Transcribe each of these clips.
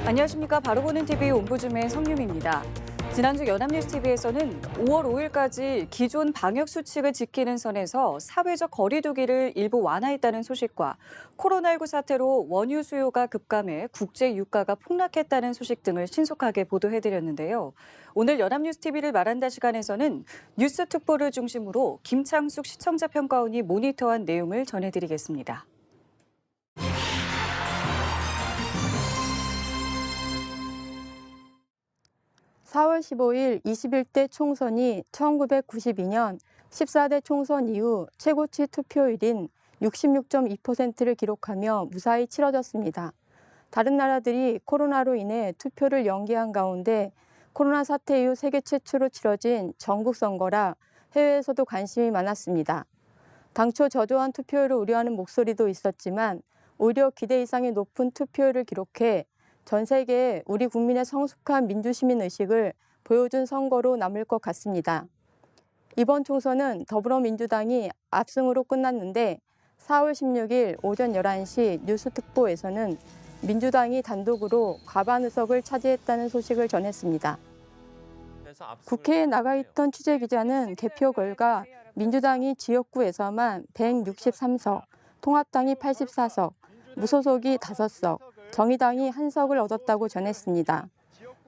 안녕하십니까. 바로보는 TV 옴부즈맨 성유미입니다. 지난주 연합뉴스TV에서는 5월 5일까지 기존 방역수칙을 지키는 선에서 사회적 거리 두기를 일부 완화했다는 소식과 코로나19 사태로 원유 수요가 급감해 국제 유가가 폭락했다는 소식 등을 신속하게 보도해드렸는데요. 오늘 연합뉴스TV를 말한다 시간에서는 뉴스 특보를 중심으로 김창숙 시청자 평가원이 모니터한 내용을 전해드리겠습니다. 4월 15일 21대 총선이 1992년 14대 총선 이후 최고치 투표율인 66.2%를 기록하며 무사히 치러졌습니다. 다른 나라들이 코로나로 인해 투표를 연기한 가운데 코로나 사태 이후 세계 최초로 치러진 전국 선거라 해외에서도 관심이 많았습니다. 당초 저조한 투표율을 우려하는 목소리도 있었지만 오히려 기대 이상의 높은 투표율을 기록해 전 세계에 우리 국민의 성숙한 민주시민 의식을 보여준 선거로 남을 것 같습니다. 이번 총선은 더불어민주당이 압승으로 끝났는데 4월 16일 오전 11시 뉴스특보에서는 민주당이 단독으로 과반 의석을 차지했다는 소식을 전했습니다. 국회에 나가 있던 취재기자는 개표 결과 민주당이 지역구에서만 163석, 통합당이 84석, 무소속이 5석, 정의당이 1석을 얻었다고 전했습니다.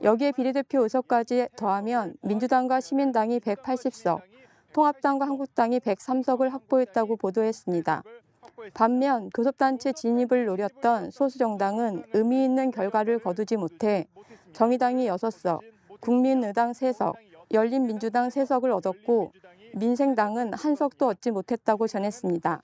여기에 비례대표 의석까지 더하면 민주당과 시민당이 180석, 통합당과 한국당이 103석을 확보했다고 보도했습니다. 반면 교섭단체 진입을 노렸던 소수정당은 의미 있는 결과를 거두지 못해 정의당이 6석, 국민의당 3석, 열린민주당 3석을 얻었고 민생당은 1석도 얻지 못했다고 전했습니다.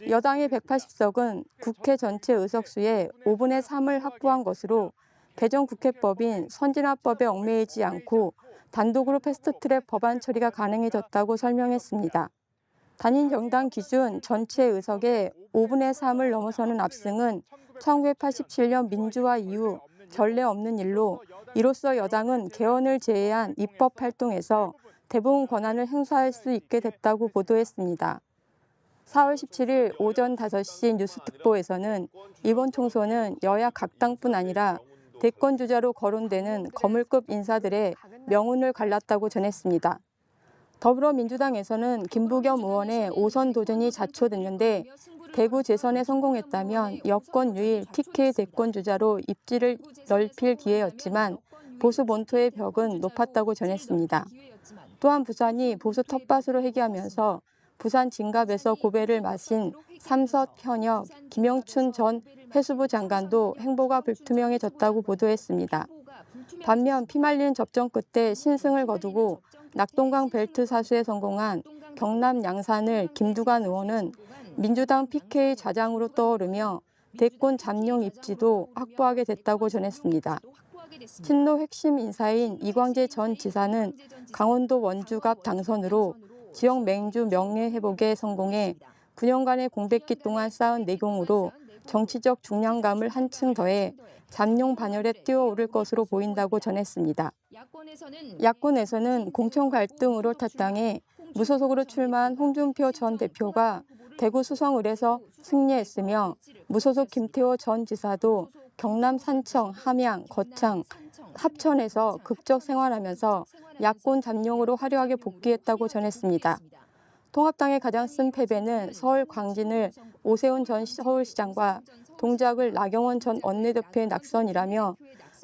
여당의 180석은 국회 전체 의석수의 5분의 3을 확보한 것으로 개정국회법인 선진화법에 얽매이지 않고 단독으로 패스트트랙 법안 처리가 가능해졌다고 설명했습니다. 단일 정당 기준 전체 의석의 5분의 3을 넘어서는 압승은 1987년 민주화 이후 전례 없는 일로 이로써 여당은 개헌을 제외한 입법 활동에서 대부분 권한을 행사할 수 있게 됐다고 보도했습니다. 4월 17일 오전 5시 뉴스특보에서는 이번 총선은 여야 각 당뿐 아니라 대권 주자로 거론되는 거물급 인사들의 명운을 갈랐다고 전했습니다. 더불어민주당에서는 김부겸 의원의 5선 도전이 자초됐는데 대구 재선에 성공했다면 여권 유일 TK 대권 주자로 입지를 넓힐 기회였지만 보수 본토의 벽은 높았다고 전했습니다. 또한 부산이 보수 텃밭으로 회귀하면서 부산 진갑에서 고배를 마신 삼선 현역 김영춘 전 해수부 장관도 행보가 불투명해졌다고 보도했습니다. 반면 피말리는 접전 끝에 신승을 거두고 낙동강 벨트 사수에 성공한 경남 양산을 김두관 의원은 민주당 PK 좌장으로 떠오르며 대권 잠룡 입지도 확보하게 됐다고 전했습니다. 친노 핵심 인사인 이광재 전 지사는 강원도 원주갑 당선으로 지역 맹주 명예 회복에 성공해 9년간의 공백기 동안 쌓은 내공으로 정치적 중량감을 한층 더해 잠룡 반열에 뛰어오를 것으로 보인다고 전했습니다. 야권에서는 공천 갈등으로 탈당해 무소속으로 출마한 홍준표 전 대표가 대구 수성을에서 승리했으며 무소속 김태호 전 지사도 경남 산청, 함양, 거창, 합천에서 극적 생활하면서 야권 잠룡으로 화려하게 복귀했다고 전했습니다. 통합당의 가장 쓴 패배는 서울 광진을 오세훈 전 서울시장과 동작을 나경원 전 원내대표의 낙선이라며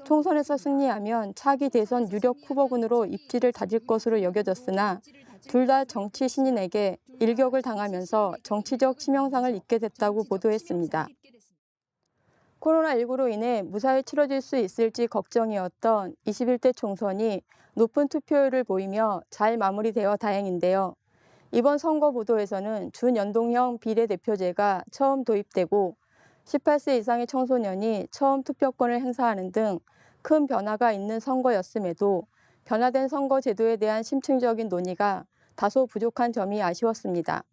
총선에서 승리하면 차기 대선 유력 후보군으로 입지를 다질 것으로 여겨졌으나 둘 다 정치 신인에게 일격을 당하면서 정치적 치명상을 입게 됐다고 보도했습니다. 코로나19로 인해 무사히 치러질 수 있을지 걱정이었던 21대 총선이 높은 투표율을 보이며 잘 마무리되어 다행인데요. 이번 선거 보도에서는 준연동형 비례대표제가 처음 도입되고 18세 이상의 청소년이 처음 투표권을 행사하는 등 큰 변화가 있는 선거였음에도 변화된 선거 제도에 대한 심층적인 논의가 다소 부족한 점이 아쉬웠습니다.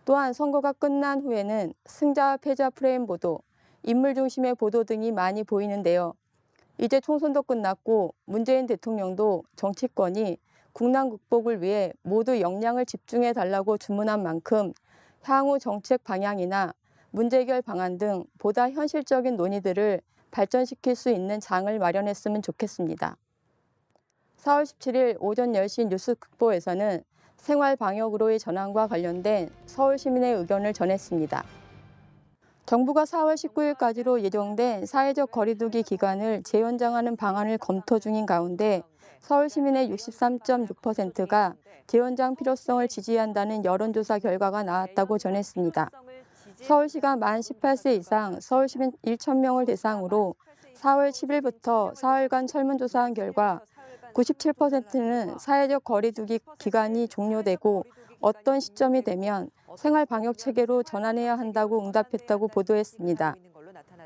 또한 선거가 끝난 후에는 승자와 패자 프레임 보도, 인물 중심의 보도 등이 많이 보이는데요. 이제 총선도 끝났고 문재인 대통령도 정치권이 국난 극복을 위해 모두 역량을 집중해 달라고 주문한 만큼 향후 정책 방향이나 문제 해결 방안 등 보다 현실적인 논의들을 발전시킬 수 있는 장을 마련했으면 좋겠습니다. 4월 17일 오전 10시 뉴스극보에서는 생활 방역으로의 전환과 관련된 서울 시민의 의견을 전했습니다. 정부가 4월 19일까지로 예정된 사회적 거리두기 기간을 재연장하는 방안을 검토 중인 가운데 서울 시민의 63.6%가 재연장 필요성을 지지한다는 여론조사 결과가 나왔다고 전했습니다. 서울시가 만 18세 이상 서울 시민 1,000명을 대상으로 4월 10일부터 사흘간 설문조사한 결과 97%는 사회적 거리두기 기간이 종료되고 어떤 시점이 되면 생활방역체계로 전환해야 한다고 응답했다고 보도했습니다.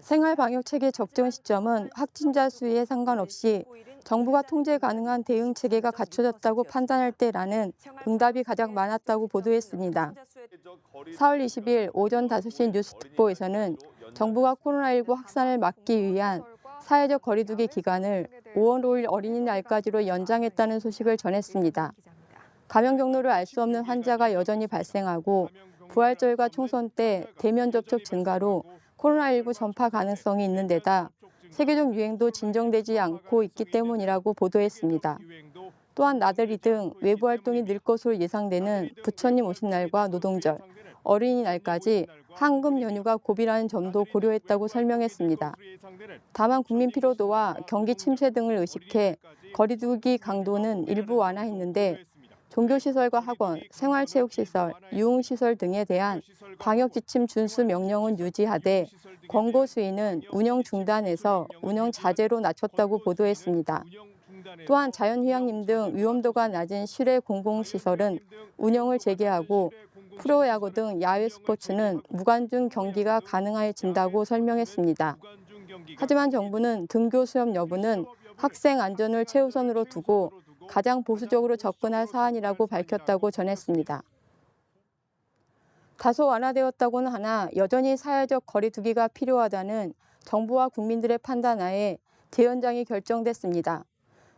생활방역체계 적정 시점은 확진자 수에 상관없이 정부가 통제 가능한 대응체계가 갖춰졌다고 판단할 때라는 응답이 가장 많았다고 보도했습니다. 4월 20일 오전 5시 뉴스특보에서는 정부가 코로나19 확산을 막기 위한 사회적 거리두기 기간을 5월 5일 어린이날까지로 연장했다는 소식을 전했습니다. 감염 경로를 알 수 없는 환자가 여전히 발생하고 부활절과 총선 때 대면 접촉 증가로 코로나19 전파 가능성이 있는 데다 세계적 유행도 진정되지 않고 있기 때문이라고 보도했습니다. 또한 나들이 등 외부 활동이 늘 것으로 예상되는 부처님 오신 날과 노동절, 어린이날까지 한금 연휴가 고비라는 점도 고려했다고 설명했습니다. 다만 국민 피로도와 경기 침체 등을 의식해 거리두기 강도는 일부 완화했는데 종교시설과 학원, 생활체육시설, 유흥시설 등에 대한 방역지침 준수 명령은 유지하되 권고 수위는 운영 중단에서 운영 자제로 낮췄다고 보도했습니다. 또한 자연휴양림 등 위험도가 낮은 실외 공공시설은 운영을 재개하고 프로야구 등 야외 스포츠는 무관중 경기가 가능해진다고 설명했습니다. 하지만 정부는 등교 수업 여부는 학생 안전을 최우선으로 두고 가장 보수적으로 접근할 사안이라고 밝혔다고 전했습니다. 다소 완화되었다고는 하나 여전히 사회적 거리두기가 필요하다는 정부와 국민들의 판단하에 재연장이 결정됐습니다.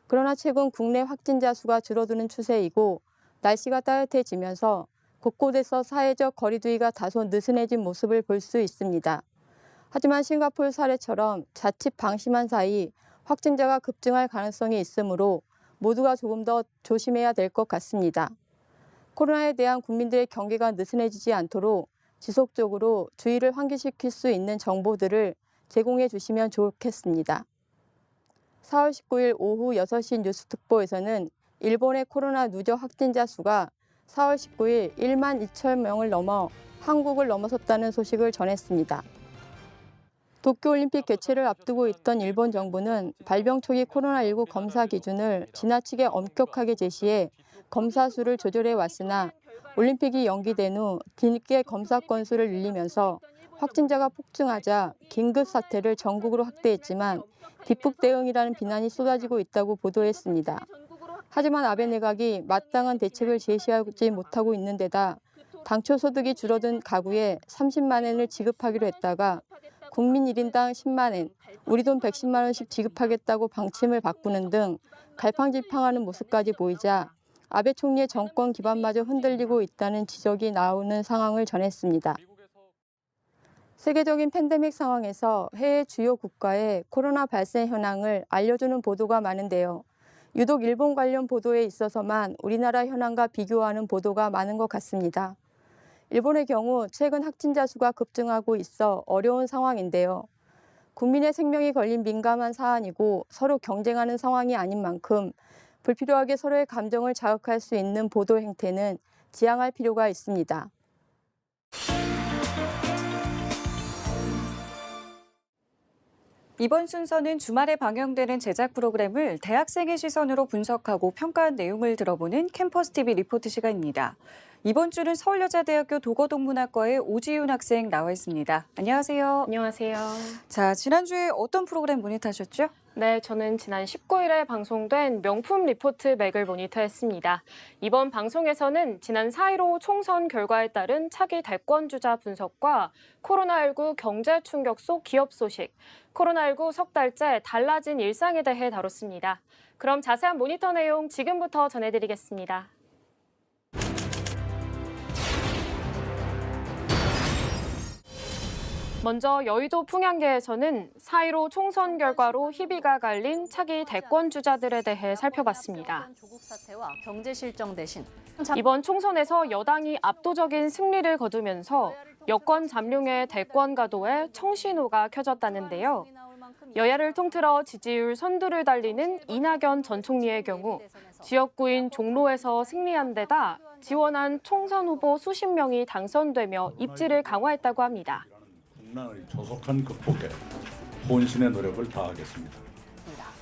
그러나 최근 국내 확진자 수가 줄어드는 추세이고 날씨가 따뜻해지면서 곳곳에서 사회적 거리두기가 다소 느슨해진 모습을 볼 수 있습니다. 하지만 싱가포르 사례처럼 자칫 방심한 사이 확진자가 급증할 가능성이 있으므로 모두가 조금 더 조심해야 될 것 같습니다. 코로나에 대한 국민들의 경계가 느슨해지지 않도록 지속적으로 주의를 환기시킬 수 있는 정보들을 제공해 주시면 좋겠습니다. 4월 19일 오후 6시 뉴스특보에서는 일본의 코로나 누적 확진자 수가 4월 19일 1만 2천 명을 넘어 한국을 넘어섰다는 소식을 전했습니다. 도쿄올림픽 개최를 앞두고 있던 일본 정부는 발병 초기 코로나19 검사 기준을 지나치게 엄격하게 제시해 검사 수를 조절해 왔으나 올림픽이 연기된 후 뒤늦게 검사 건수를 늘리면서 확진자가 폭증하자 긴급 사태를 전국으로 확대했지만 뒷북 대응이라는 비난이 쏟아지고 있다고 보도했습니다. 하지만 아베 내각이 마땅한 대책을 제시하지 못하고 있는 데다 당초 소득이 줄어든 가구에 30만 엔을 지급하기로 했다가 국민 1인당 10만 엔, 우리 돈 110만 원씩 지급하겠다고 방침을 바꾸는 등 갈팡질팡하는 모습까지 보이자 아베 총리의 정권 기반마저 흔들리고 있다는 지적이 나오는 상황을 전했습니다. 세계적인 팬데믹 상황에서 해외 주요 국가의 코로나 발생 현황을 알려주는 보도가 많은데요. 유독 일본 관련 보도에 있어서만 우리나라 현황과 비교하는 보도가 많은 것 같습니다. 일본의 경우 최근 확진자 수가 급증하고 있어 어려운 상황인데요. 국민의 생명이 걸린 민감한 사안이고 서로 경쟁하는 상황이 아닌 만큼 불필요하게 서로의 감정을 자극할 수 있는 보도 행태는 지양할 필요가 있습니다. 이번 순서는 주말에 방영되는 제작 프로그램을 대학생의 시선으로 분석하고 평가한 내용을 들어보는 캠퍼스 TV 리포트 시간입니다. 이번 주는 서울여자대학교 도거동문학과의 오지윤 학생 나와 있습니다. 안녕하세요. 안녕하세요. 자, 지난주에 어떤 프로그램 모니터하셨죠? 네, 저는 지난 19일에 방송된 명품 리포트 맥을 모니터했습니다. 이번 방송에서는 지난 4.15 총선 결과에 따른 차기 대권주자 분석과 코로나19 경제 충격 속 기업 소식, 코로나19 석 달째 달라진 일상에 대해 다뤘습니다. 그럼 자세한 모니터 내용 지금부터 전해드리겠습니다. 먼저 여의도 풍양계에서는 4.15 총선 결과로 희비가 갈린 차기 대권 주자들에 대해 살펴봤습니다. 조국 사태와 경제 실정 대신 이번 총선에서 여당이 압도적인 승리를 거두면서 여권 잠룡의 대권 가도에 청신호가 켜졌다는데요. 여야를 통틀어 지지율 선두를 달리는 이낙연 전 총리의 경우 지역구인 종로에서 승리한 데다 지원한 총선 후보 수십 명이 당선되며 입지를 강화했다고 합니다. 국난의 조속한 극복에 혼신의 노력을 다하겠습니다.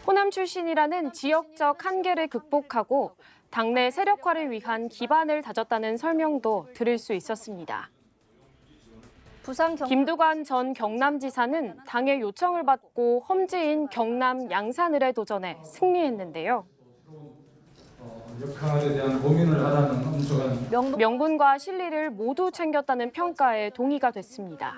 호남 출신이라는 지역적 한계를 극복하고 당내 세력화를 위한 기반을 다졌다는 설명도 들을 수 있었습니다. 김두관 전 경남지사는 당의 요청을 받고 험지인 경남 양산을에 도전해 승리했는데요. 역할에 대한 고민을 하라는 엄숙한 명분과 실리를 모두 챙겼다는 평가에 동의가 됐습니다.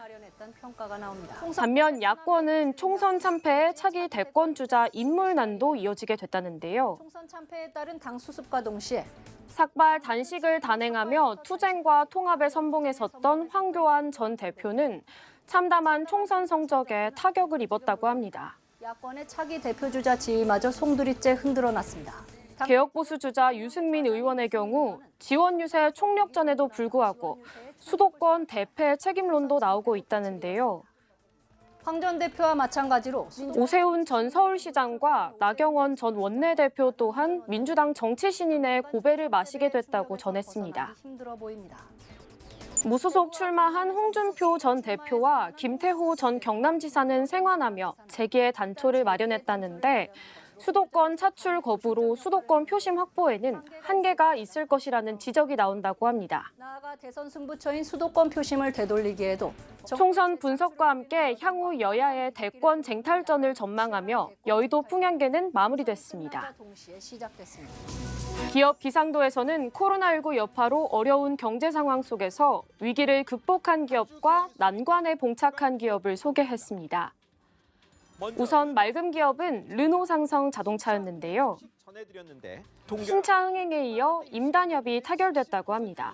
반면 야권은 총선 참패에 차기 대권 주자 인물난도 이어지게 됐다는데요. 총선 참패에 따른 당 수습과 동시에 삭발 단식을 단행하며 투쟁과 통합에 선봉에 섰던 황교안 전 대표는 참담한 총선 성적에 타격을 입었다고 합니다. 야권의 차기 대표 주자 지위마저 송두리째 흔들어놨습니다. 개혁보수 주자 유승민 의원의 경우 지원 유세 총력전에도 불구하고 수도권 대패 책임론도 나오고 있다는데요. 황 전 대표와 마찬가지로 오세훈 전 서울시장과 나경원 전 원내대표 또한 민주당 정치 신인의 고배를 마시게 됐다고 전했습니다. 힘들어 보입니다. 무소속 출마한 홍준표 전 대표와 김태호 전 경남지사는 생환하며 재기의 단초를 마련했다는데 수도권 차출 거부로 수도권 표심 확보에는 한계가 있을 것이라는 지적이 나온다고 합니다. 나아가 대선 승부처인 수도권 표심을 되돌리기에도 총선 분석과 함께 향후 여야의 대권 쟁탈전을 전망하며 여의도 풍양계는 마무리됐습니다. 동시에 시작됐습니다. 기업 기상도에서는 코로나19 여파로 어려운 경제 상황 속에서 위기를 극복한 기업과 난관에 봉착한 기업을 소개했습니다. 우선 맑은 기업은 르노상성 자동차였는데요. 신차 흥행에 이어 임단협이 타결됐다고 합니다.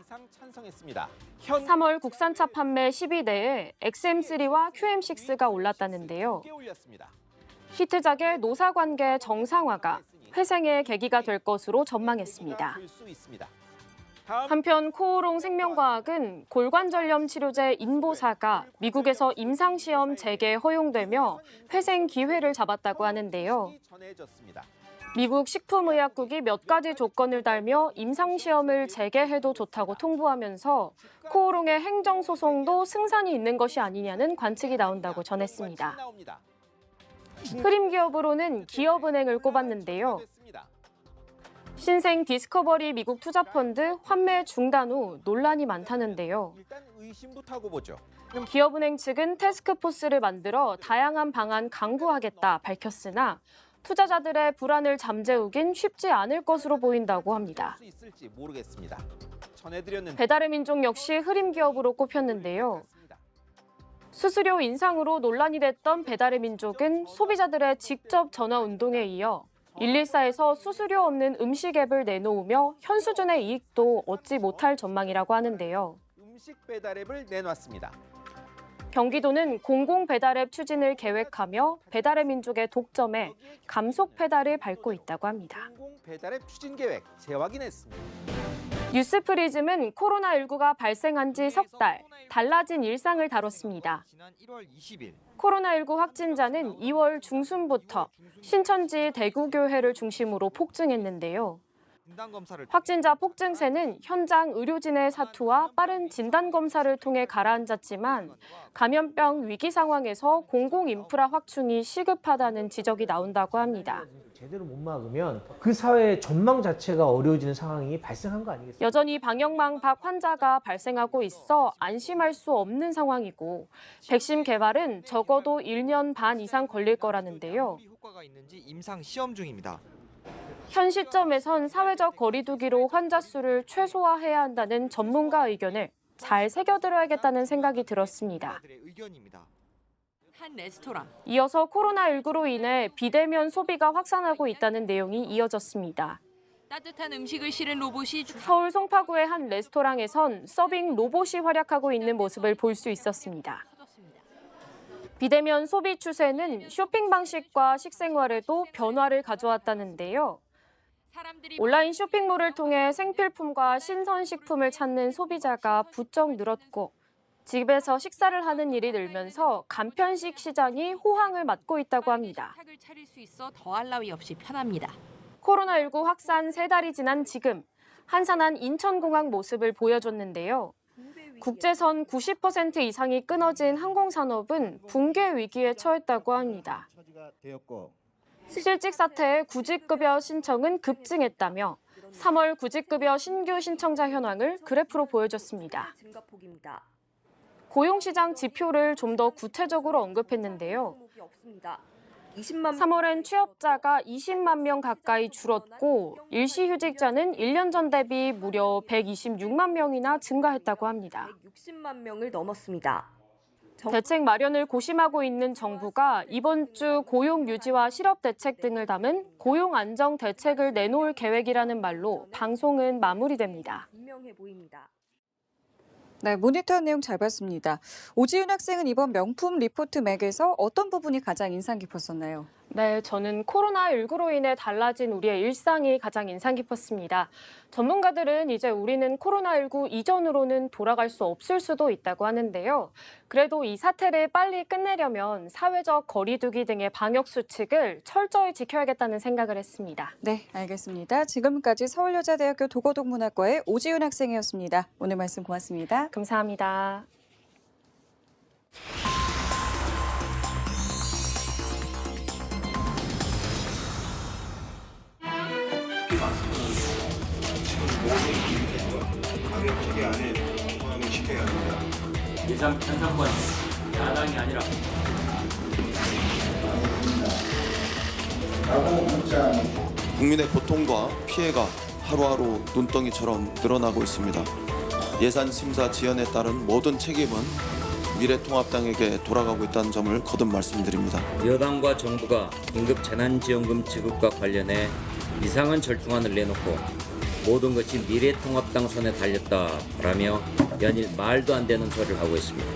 3월 국산차 판매 10위대에 XM3와 QM6가 올랐다는데요. 히트작의 노사관계 정상화가 회생의 계기가 될 것으로 전망했습니다. 한편 코오롱 생명과학은 골관절염 치료제 인보사가 미국에서 임상시험 재개 허용되며 회생 기회를 잡았다고 하는데요. 미국 식품의약국이 몇 가지 조건을 달며 임상시험을 재개해도 좋다고 통보하면서 코오롱의 행정소송도 승산이 있는 것이 아니냐는 관측이 나온다고 전했습니다. 흐림 기업으로는 기업은행을 꼽았는데요. 신생 디스커버리 미국 투자펀드 환매 중단 후 논란이 많다는데요. 기업은행 측은 태스크포스를 만들어 다양한 방안 강구하겠다 밝혔으나 투자자들의 불안을 잠재우긴 쉽지 않을 것으로 보인다고 합니다. 배달의 민족 역시 흐림 기업으로 꼽혔는데요. 수수료 인상으로 논란이 됐던 배달의 민족은 소비자들의 직접 전화 운동에 이어 114에서 수수료 없는 음식 앱을 내놓으며 현 수준의 이익도 얻지 못할 전망이라고 하는데요. 음식 배달 앱을 내놨습니다. 경기도는 공공 배달 앱 추진을 계획하며 배달의 민족의 독점에 감속 페달을 밟고 있다고 합니다. 공공 배달 앱 추진 계획 재확인했습니다. 뉴스프리즘은 코로나19가 발생한 지 석 달, 달라진 일상을 다뤘습니다. 지난 1월 20일 코로나19 확진자는 2월 중순부터 신천지 대구교회를 중심으로 폭증했는데요. 확진자 폭증세는 현장 의료진의 사투와 빠른 진단검사를 통해 가라앉았지만 감염병 위기 상황에서 공공인프라 확충이 시급하다는 지적이 나온다고 합니다. 제대로 못 막으면 그 사회의 전망 자체가 어려워지는 상황이 발생한 거 아니겠습니까? 여전히 방역망 박 환자가 발생하고 있어 안심할 수 없는 상황이고 백신 개발은 적어도 1년 반 이상 걸릴 거라는데요. 효과가 있는지 임상 시험 중입니다. 현 시점에선 사회적 거리 두기로 환자 수를 최소화해야 한다는 전문가 의견을 잘 새겨들어야겠다는 생각이 들었습니다. 한 레스토랑. 이어서 코로나19로 인해 비대면 소비가 확산하고 있다는 내용이 이어졌습니다. 따뜻한 음식을 실은 로봇이 서울 송파구의 한 레스토랑에선 서빙 로봇이 활약하고 있는 모습을 볼 수 있었습니다. 비대면 소비 추세는 쇼핑 방식과 식생활에도 변화를 가져왔다는데요. 온라인 쇼핑몰을 통해 생필품과 신선식품을 찾는 소비자가 부쩍 늘었고 집에서 식사를 하는 일이 늘면서 간편식 시장이 호황을 맞고 있다고 합니다. 식탁을 차릴 수 있어 더할 나위 없이 편합니다. 코로나19 확산 3달이 지난 지금 한산한 인천공항 모습을 보여줬는데요. 국제선 90% 이상이 끊어진 항공산업은 붕괴 위기에 처했다고 합니다. 실직 사태에 구직급여 신청은 급증했다며 3월 구직급여 신규 신청자 현황을 그래프로 보여줬습니다. 고용시장 지표를 좀 더 구체적으로 언급했는데요. 3월엔 취업자가 20만 명 가까이 줄었고 일시휴직자는 1년 전 대비 무려 126만 명이나 증가했다고 합니다. 60만 명을 넘었습니다. 대책 마련을 고심하고 있는 정부가 이번 주 고용 유지와 실업 대책 등을 담은 고용 안정 대책을 내놓을 계획이라는 말로 방송은 마무리됩니다. 분명해 보입니다. 네, 모니터한 내용 잘 봤습니다. 오지윤 학생은 이번 명품 리포트 맥에서 어떤 부분이 가장 인상 깊었었나요? 네, 저는 코로나19로 인해 달라진 우리의 일상이 가장 인상 깊었습니다. 전문가들은 이제 우리는 코로나19 이전으로는 돌아갈 수 없을 수도 있다고 하는데요. 그래도 이 사태를 빨리 끝내려면 사회적 거리두기 등의 방역 수칙을 철저히 지켜야겠다는 생각을 했습니다. 네, 알겠습니다. 지금까지 서울여자대학교 도거동문학과의 오지윤 학생이었습니다. 오늘 말씀 고맙습니다. 감사합니다. 예상 편성권 야당이 아니라 국민의 고통과 피해가 하루하루 눈덩이처럼 늘어나고 있습니다. 예산 심사 지연에 따른 모든 책임은 미래통합당에게 돌아가고 있다는 점을 거듭 말씀드립니다. 여당과 정부가 긴급 재난지원금 지급과 관련해 이상한 절충안을 내놓고 모든 것이 미래통합당 손에 달렸다라며 연일 말도 안 되는 소리를 하고 있습니다.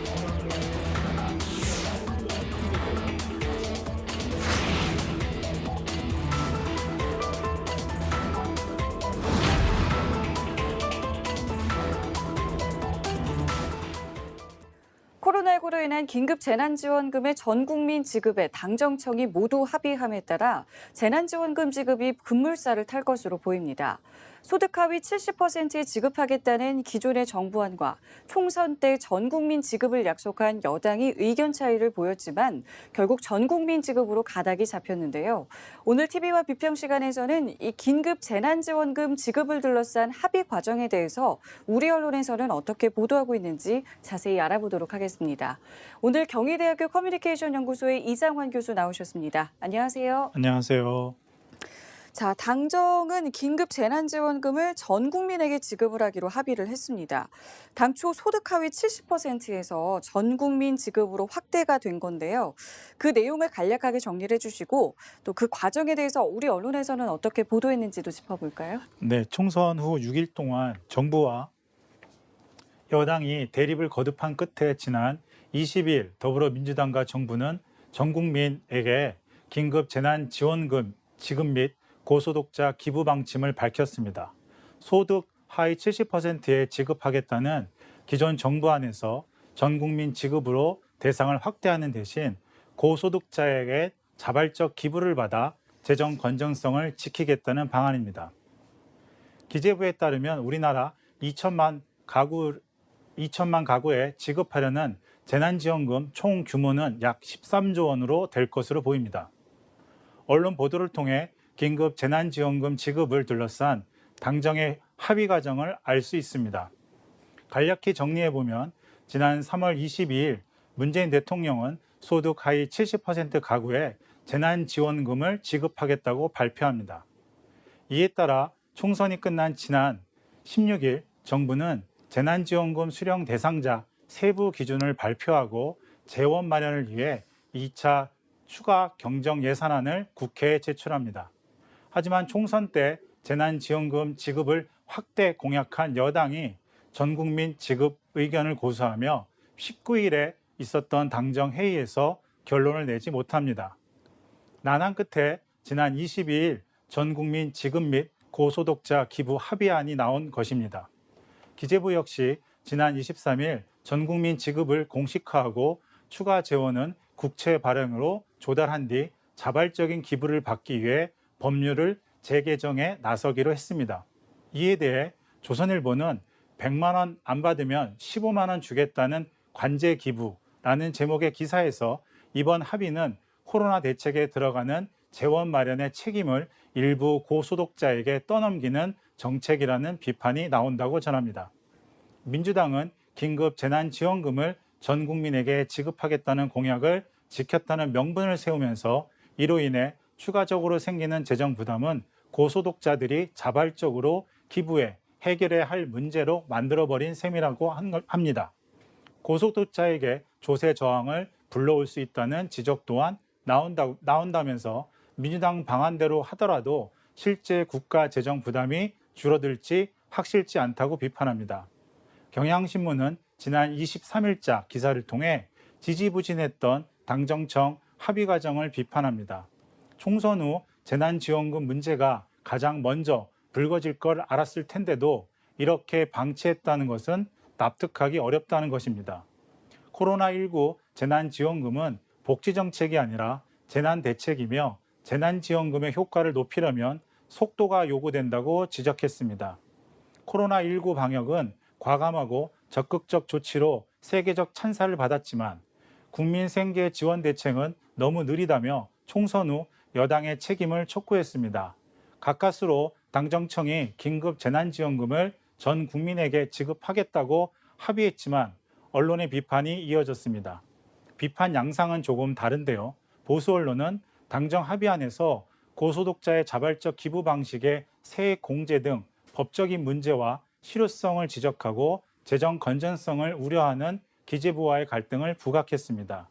코로나19로 인한 긴급 재난지원금의 전 국민 지급에 당정청이 모두 합의함에 따라 재난지원금 지급이 급물살을 탈 것으로 보입니다. 소득 하위 70%에 지급하겠다는 기존의 정부안과 총선 때 전 국민 지급을 약속한 여당이 의견 차이를 보였지만 결국 전 국민 지급으로 가닥이 잡혔는데요. 오늘 TV와 비평 시간에서는 이 긴급 재난지원금 지급을 둘러싼 합의 과정에 대해서 우리 언론에서는 어떻게 보도하고 있는지 자세히 알아보도록 하겠습니다. 오늘 경희대학교 커뮤니케이션 연구소의 이장환 교수 나오셨습니다. 안녕하세요. 안녕하세요. 자, 당정은 긴급 재난지원금을 전 국민에게 지급을 하기로 합의를 했습니다. 당초 소득 하위 70%에서 전 국민 지급으로 확대가 된 건데요. 그 내용을 간략하게 정리를 해주시고 또 그 과정에 대해서 우리 언론에서는 어떻게 보도했는지도 짚어볼까요? 네, 총선 후 6일 동안 정부와 여당이 대립을 거듭한 끝에 지난 20일 더불어민주당과 정부는 전 국민에게 긴급 재난지원금 지급 및 고소득자 기부 방침을 밝혔습니다. 소득 하위 70%에 지급하겠다는 기존 정부안에서 전 국민 지급으로 대상을 확대하는 대신 고소득자에게 자발적 기부를 받아 재정 건전성을 지키겠다는 방안입니다. 기재부에 따르면 우리나라 2천만 가구에 지급하려는 재난지원금 총 규모는 약 13조 원으로 될 것으로 보입니다. 언론 보도를 통해 긴급 재난지원금 지급을 둘러싼 당정의 합의 과정을 알 수 있습니다. 간략히 정리해보면 지난 3월 22일 문재인 대통령은 소득 하위 70% 가구에 재난지원금을 지급하겠다고 발표합니다. 이에 따라 총선이 끝난 지난 16일 정부는 재난지원금 수령 대상자 세부 기준을 발표하고 재원 마련을 위해 2차 추가 경정 예산안을 국회에 제출합니다. 하지만 총선 때 재난지원금 지급을 확대 공약한 여당이 전국민 지급 의견을 고수하며 19일에 있었던 당정 회의에서 결론을 내지 못합니다. 난항 끝에 지난 22일 전 국민 지급 및 고소득자 기부 합의안이 나온 것입니다. 기재부 역시 지난 23일 전 국민 지급을 공식화하고 추가 재원은 국채 발행으로 조달한 뒤 자발적인 기부를 받기 위해 법률을 재개정에 나서기로 했습니다. 이에 대해 조선일보는 100만 원 안 받으면 15만 원 주겠다는 관제 기부라는 제목의 기사에서 이번 합의는 코로나 대책에 들어가는 재원 마련의 책임을 일부 고소득자에게 떠넘기는 정책이라는 비판이 나온다고 전합니다. 민주당은 긴급 재난지원금을 전 국민에게 지급하겠다는 공약을 지켰다는 명분을 세우면서 이로 인해 추가적으로 생기는 재정 부담은 고소득자들이 자발적으로 기부해 해결해야 할 문제로 만들어버린 셈이라고 합니다. 고소득자에게 조세 저항을 불러올 수 있다는 지적 또한 나온다면서 민주당 방안대로 하더라도 실제 국가 재정 부담이 줄어들지 확실치 않다고 비판합니다. 경향신문은 지난 23일자 기사를 통해 지지부진했던 당정청 합의 과정을 비판합니다. 총선 후 재난지원금 문제가 가장 먼저 불거질 걸 알았을 텐데도 이렇게 방치했다는 것은 납득하기 어렵다는 것입니다. 코로나19 재난지원금은 복지정책이 아니라 재난대책이며 재난지원금의 효과를 높이려면 속도가 요구된다고 지적했습니다. 코로나19 방역은 과감하고 적극적 조치로 세계적 찬사를 받았지만 국민 생계 지원 대책은 너무 느리다며 총선 후 여당의 책임을 촉구했습니다. 가까스로 당정청이 긴급 재난지원금을 전 국민에게 지급하겠다고 합의했지만 언론의 비판이 이어졌습니다. 비판 양상은 조금 다른데요. 보수 언론은 당정 합의안에서 고소득자의 자발적 기부 방식의 세액 공제 등 법적인 문제와 실효성을 지적하고 재정 건전성을 우려하는 기재부와의 갈등을 부각했습니다.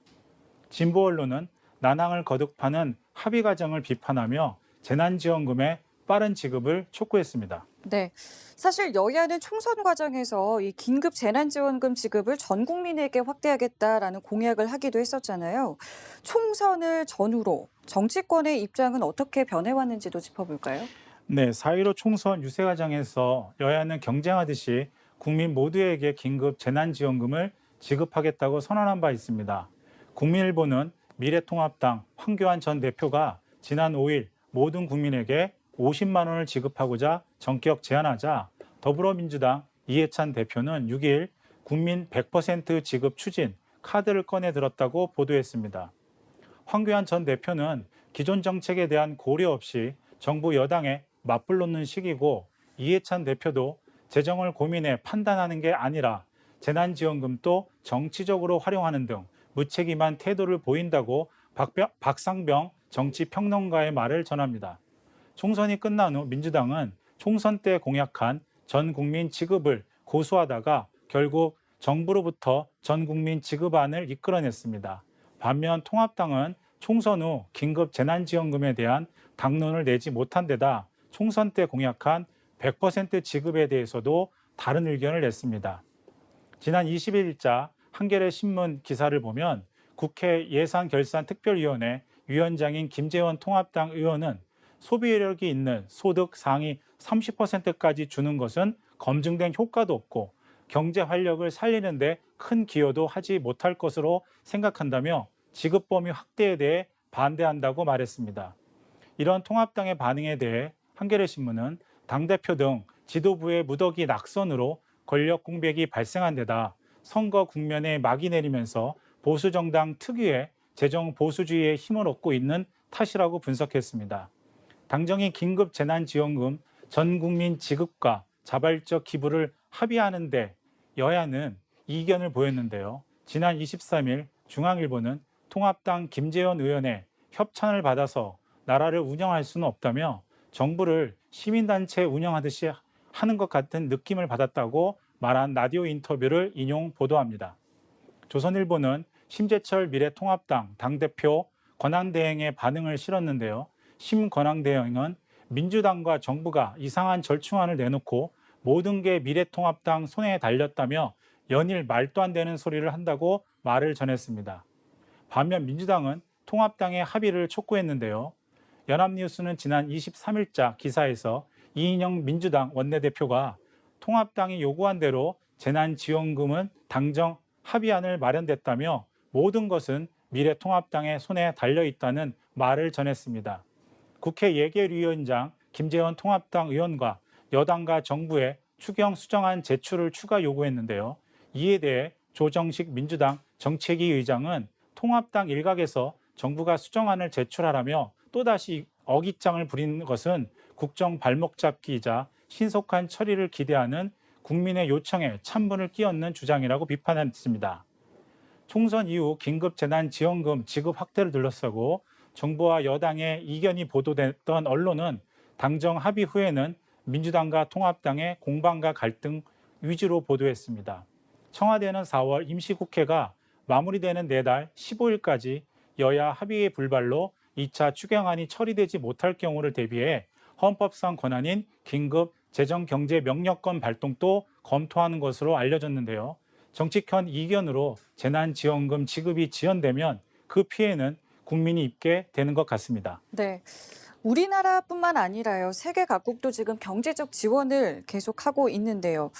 진보 언론은 난항을 거듭하는 합의 과정을 비판하며 재난지원금의 빠른 지급을 촉구했습니다. 네, 사실 여야는 총선 과정에서 이 긴급 재난지원금 지급을 전 국민에게 확대하겠다라는 공약을 하기도 했었잖아요. 총선을 전후로 정치권의 입장은 어떻게 변해왔는지도 짚어볼까요? 네, 4.15 총선 유세 과정에서 여야는 경쟁하듯이 국민 모두에게 긴급 재난지원금을 지급하겠다고 선언한 바 있습니다. 국민일보는 미래통합당 황교안 전 대표가 지난 5일 모든 국민에게 50만 원을 지급하고자 전격 제안하자 더불어민주당 이해찬 대표는 6일 국민 100% 지급 추진 카드를 꺼내 들었다고 보도했습니다. 황교안 전 대표는 기존 정책에 대한 고려 없이 정부 여당에 맞불 놓는 식이고 이해찬 대표도 재정을 고민해 판단하는 게 아니라 재난지원금도 정치적으로 활용하는 등 무책임한 태도를 보인다고 박상병 정치평론가의 말을 전합니다. 총선이 끝난 후 민주당은 총선 때 공약한 전 국민 지급을 고수하다가 결국 정부로부터 전 국민 지급안을 이끌어냈습니다. 반면 통합당은 총선 후 긴급 재난지원금에 대한 당론을 내지 못한 데다 총선 때 공약한 100% 지급에 대해서도 다른 의견을 냈습니다. 지난 20일자 한겨레 신문 기사를 보면 국회 예산결산특별위원회 위원장인 김재원 통합당 의원은 소비력이 있는 소득 상위 30%까지 주는 것은 검증된 효과도 없고 경제 활력을 살리는 데 큰 기여도 하지 못할 것으로 생각한다며 지급 범위 확대에 대해 반대한다고 말했습니다. 이런 통합당의 반응에 대해 한겨레 신문은 당대표 등 지도부의 무더기 낙선으로 권력 공백이 발생한 데다 선거 국면에 막이 내리면서 보수정당 특유의 재정 보수주의에 힘을 얻고 있는 탓이라고 분석했습니다. 당정이 긴급 재난지원금 전 국민 지급과 자발적 기부를 합의하는데 여야는 이견을 보였는데요. 지난 23일 중앙일보는 통합당 김재원 의원의 협찬을 받아서 나라를 운영할 수는 없다며 정부를 시민단체 운영하듯이 하는 것 같은 느낌을 받았다고 말한 라디오 인터뷰를 인용 보도합니다. 조선일보는 심재철 미래통합당 당대표 권한대행의 반응을 실었는데요. 심권한대행은 민주당과 정부가 이상한 절충안을 내놓고 모든 게 미래통합당 손에 달렸다며 연일 말도 안 되는 소리를 한다고 말을 전했습니다. 반면 민주당은 통합당의 합의를 촉구했는데요. 연합뉴스는 지난 23일자 기사에서 이인영 민주당 원내대표가 통합당이 요구한 대로 재난지원금은 당정 합의안을 마련됐다며 모든 것은 미래통합당의 손에 달려있다는 말을 전했습니다. 국회 예결위원장 김재원 통합당 의원과 여당과 정부에 추경 수정안 제출을 추가 요구했는데요. 이에 대해 조정식 민주당 정책위 의장은 통합당 일각에서 정부가 수정안을 제출하라며 또다시 어깃장을 부리는 것은 국정 발목 잡기이자 신속한 처리를 기대하는 국민의 요청에 찬물을 끼얹는 주장이라고 비판했습니다. 총선 이후 긴급재난지원금 지급 확대를 둘러싸고 정부와 여당의 이견이 보도됐던 언론은 당정 합의 후에는 민주당과 통합당의 공방과 갈등 위주로 보도했습니다. 청와대는 4월 임시국회가 마무리되는 내달 15일까지 여야 합의의 불발로 2차 추경안이 처리되지 못할 경우를 대비해 헌법상 권한인 긴급 재정경제명령권 발동도 검토하는 것으로 알려졌는데요. 정치권 이견으로 재난지원금 지급이 지연되면 그 피해는 국민이 입게 되는 것 같습니다. 네. 우리나라뿐만 아니라요. 세계 각국도 지금 경제적 지원을 계속하고 있는데요.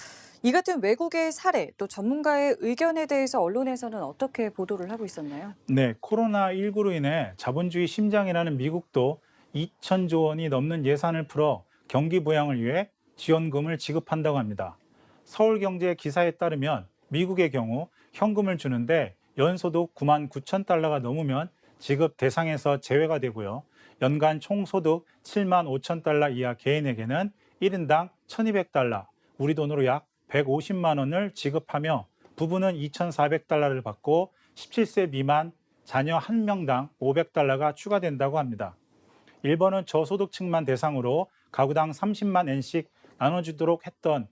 이 같은 외국의 사례 또 전문가의 의견에 대해서 언론에서는 어떻게 보도를 하고 있었나요? 네, 코로나19로 인해 자본주의 심장이라는 미국도 2천조 원이 넘는 예산을 풀어 경기 부양을 위해 지원금을 지급한다고 합니다. 서울경제 기사에 따르면 미국의 경우 현금을 주는데 연소득 9만 9천 달러가 넘으면 지급 대상에서 제외가 되고요. 연간 총소득 7만 5천 달러 이하 개인에게는 1인당 1,200달러, 우리 돈으로 약 150만 원을 지급하며 부부는 2,400달러를 받고 17세 미만 자녀 1명당 500달러가 추가된다고 합니다. 일본은 저소득층만 대상으로 가구당 30만 엔씩 나눠주도록 했던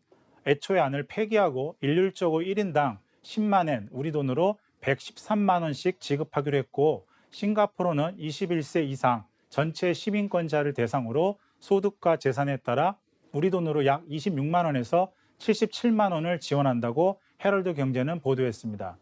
애초의 안을 폐기하고 일률적으로 1인당 10만 엔, 우리 돈으로 113만 원씩 지급하기로 했고 싱가포르는 21세 이상 전체 시민권자를 대상으로 소득과 재산에 따라 우리 돈으로 약 26만 원에서 77만 원을 지원한다고 헤럴드 경제는 보도했습니다.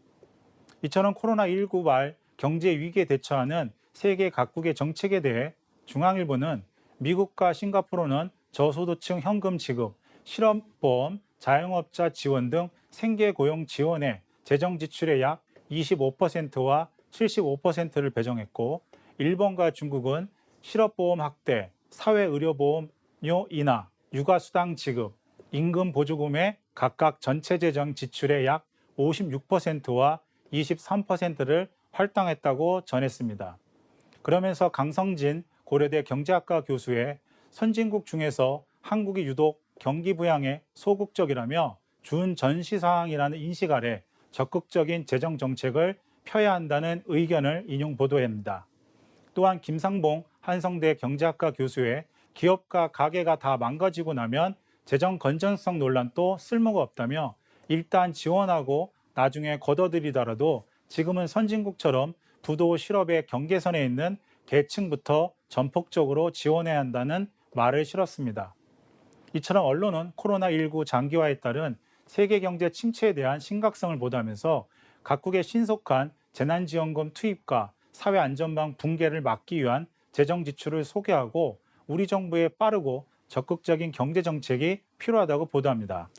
이처럼 코로나19 말 경제 위기에 대처하는 세계 각국의 정책에 대해 중앙일보는 미국과 싱가포르는 저소득층 현금 지급, 실업보험, 자영업자 지원 등 생계 고용 지원에 재정 지출의 약 25%와 75%를 배정했고 일본과 중국은 실업보험 확대, 사회의료보험료 인하, 육아수당 지급, 임금 보조금의 각각 전체 재정 지출의 약 56%와 23%를 할당했다고 전했습니다. 그러면서 강성진 고려대 경제학과 교수의 선진국 중에서 한국이 유독 경기 부양에 소극적이라며 준전시 상황이라는 인식 아래 적극적인 재정 정책을 펴야 한다는 의견을 인용 보도합니다. 또한 김상봉 한성대 경제학과 교수의 기업과 가게가 다 망가지고 나면 재정 건전성 논란도 쓸모가 없다며 일단 지원하고 나중에 걷어들이더라도 지금은 선진국처럼 부도 실업의 경계선에 있는 계층부터 전폭적으로 지원해야 한다는 말을 실었습니다. 이처럼 언론은 코로나19 장기화에 따른 세계 경제 침체에 대한 심각성을 보도하면서 각국의 신속한 재난지원금 투입과 사회안전망 붕괴를 막기 위한 재정 지출을 소개하고 우리 정부의 빠르고 적극적인 경제 정책이 필요하다고 보도합니다.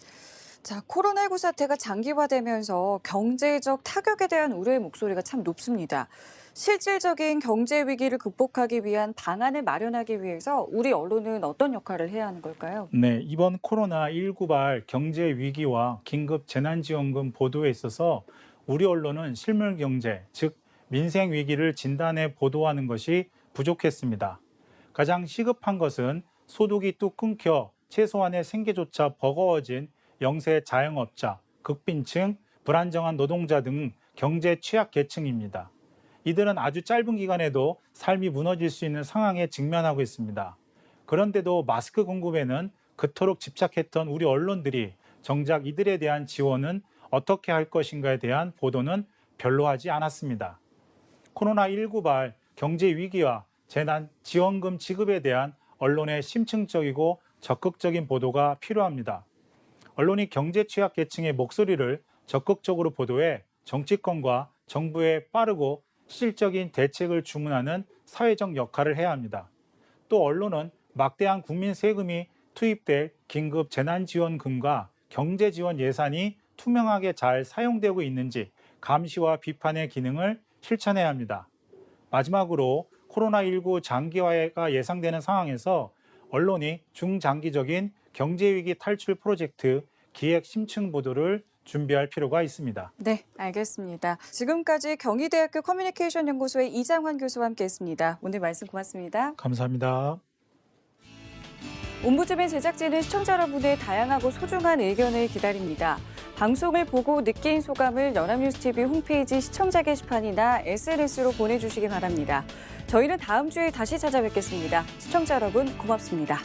자, 코로나19 사태가 장기화되면서 경제적 타격에 대한 우려의 목소리가 참 높습니다. 실질적인 경제 위기를 극복하기 위한 방안을 마련하기 위해서 우리 언론은 어떤 역할을 해야 하는 걸까요? 네, 이번 코로나19 발 경제 위기와 긴급 재난지원금 보도에 있어서 우리 언론은 실물 경제, 즉 민생 위기를 진단해 보도하는 것이 부족했습니다. 가장 시급한 것은 소득이 뚝 끊겨 최소한의 생계조차 버거워진 영세 자영업자, 극빈층, 불안정한 노동자 등 경제 취약 계층입니다. 이들은 아주 짧은 기간에도 삶이 무너질 수 있는 상황에 직면하고 있습니다. 그런데도 마스크 공급에는 그토록 집착했던 우리 언론들이 정작 이들에 대한 지원은 어떻게 할 것인가에 대한 보도는 별로 하지 않았습니다. 코로나19 발 경제 위기와 재난 지원금 지급에 대한 언론의 심층적이고 적극적인 보도가 필요합니다. 언론이 경제 취약 계층의 목소리를 적극적으로 보도해 정치권과 정부의 빠르고 실질적인 대책을 주문하는 사회적 역할을 해야 합니다. 또 언론은 막대한 국민 세금이 투입될 긴급 재난지원금과 경제지원 예산이 투명하게 잘 사용되고 있는지 감시와 비판의 기능을 실천해야 합니다. 마지막으로 코로나19 장기화가 예상되는 상황에서 언론이 중장기적인 경제위기 탈출 프로젝트 기획 심층 보도를 준비할 필요가 있습니다. 네, 알겠습니다. 지금까지 경희대학교 커뮤니케이션 연구소의 이장환 교수와 함께했습니다. 오늘 말씀 고맙습니다. 감사합니다. 옴부즈맨 제작진은 시청자 여러분의 다양하고 소중한 의견을 기다립니다. 방송을 보고 느낀 소감을 연합뉴스TV 홈페이지 시청자 게시판이나 SNS로 보내주시기 바랍니다. 저희는 다음 주에 다시 찾아뵙겠습니다. 시청자 여러분 고맙습니다.